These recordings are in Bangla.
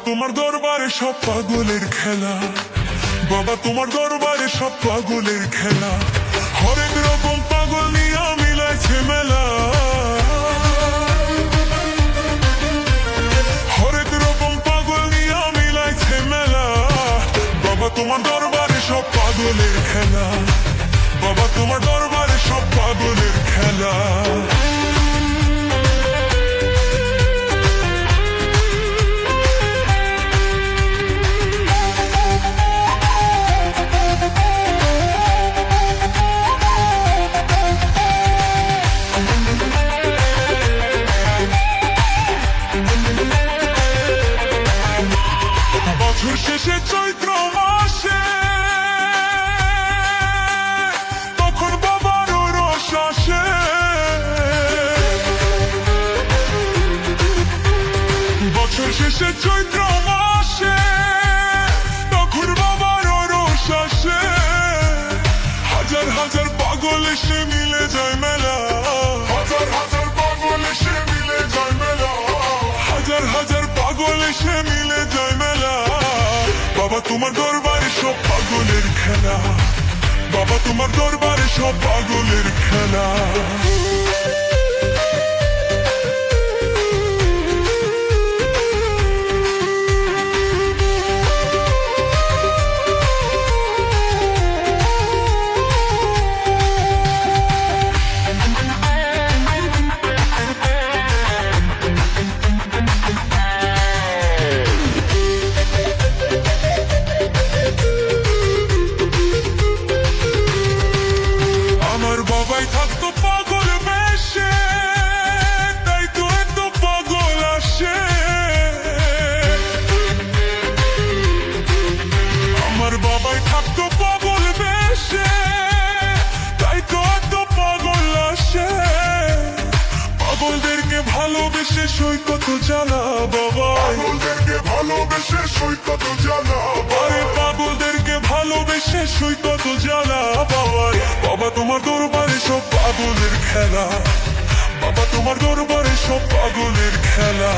তোমার দরবারে সব পাগলের খেলা, বাবা তোমার দরবারে সব পাগলের খেলা। হরেক রকম পাগল নিয়ে মিলাইছে মেলা, হরেক রকম পাগল নিয়ে মিলাইছে মেলা। বাবা তোমার দরবারে সব পাগলের খেলা, বাবা তোমার দরবারে সব পাগলের খেলা। বছর শেষে চৈত্র মাসে তখন বাবার রস আসে, বছর শেষে চৈত্র মাসে তখন বাবার রস আসে। হাজার হাজার পাগল এসে মিলে যায় মেলা, হাজার হাজার পাগল এসে মিলে যায় মেলা, হাজার হাজার পাগল এসে মিলে যায় মেলা। বাবা তোমার দরবারে সব পাগলের খেলা, বাবা তোমার দরবারে সব পাগলের খেলা। থাকতো পাগল বেশে, তাই তো এত পাগল আসে। আমার বাবাই থাকতো পাগল বেশে, তাই তো এত পাগল আসে। পাগলদেরকে ভালোবেসে সৈকত জ্বালা বাবা, পাগলদেরকে ভালোবেসে সৈকত জ্বালা, আরে পাগলদেরকে ভালোবেসে সৈকত জ্বালা বাবা। বাবা তোমার দরবারে সব পাগলের খেলা, বাবা তোমার দরবারে সব পাগলের খেলা।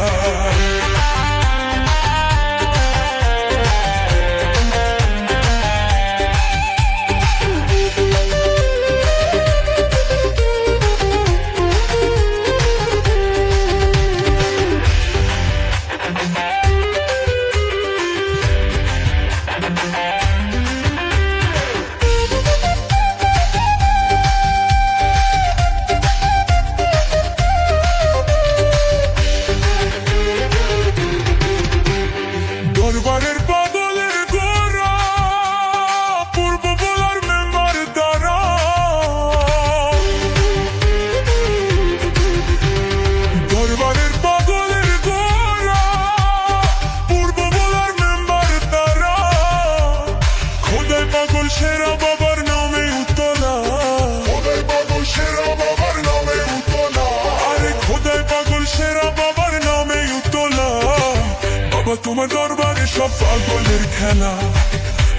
দরবারের পাগলের গোরা পূর্ব বলার মেম্বার দ্বারা, দরবারের পাগলের গোরা পূর্ব বলার মেম্বার দ্বারা। খোদাই পাগল সেরা বাবার নামে উতলা, খোদাই পাগল সেরা বাবার নামে উতলা, আরে খোদাই পাগল সেরা বাবার নামে উতলা। বাবা তোমার দরবারে সব পাগলের খেলা,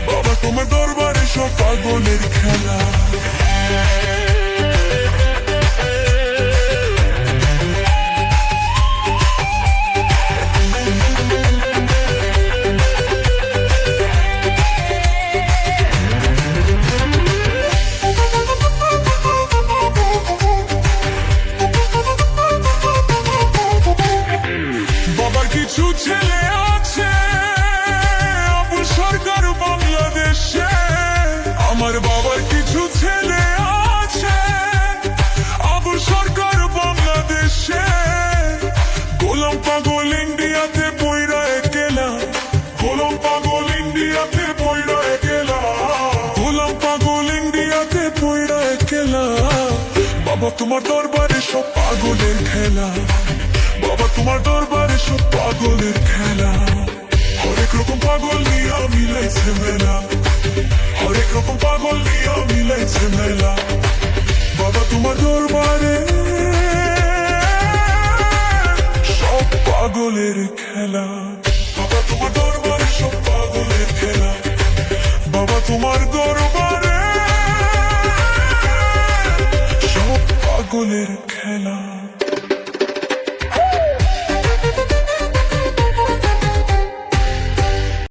বাবা তোমার দরবারে সব পাগলের খেলা। বাবার কিছু ছেলে আছে আবুল সরকার বাংলাদেশে, আমার বাবার কিছু ছেলে আছে আবুল সরকার বাংলাদেশে। গোলাম পাগল ইন্ডিয়াতে পয়রা একলা, গোলাম পাগল ইন্ডিয়াতে পয়রা একলা, গোলাম পাগল ইন্ডিয়াতে পয়রা একলা। বাবা তোমার দরবারে সব পাগলের খেলা, বাবা তোমার দরবারে সব পাগলের খেলা। হরেক রকম পাগল নিয়ে মিলাইছে মেলা, হরেক রকম পাগল নিয়ে মিলাইছে মেলা। বাবা তোমার দরবারে সব পাগলের খেলা, বাবা তোমার দরবারে সব পাগলের খেলা, বাবা তোমার দরবারে সব পাগলের খেলা।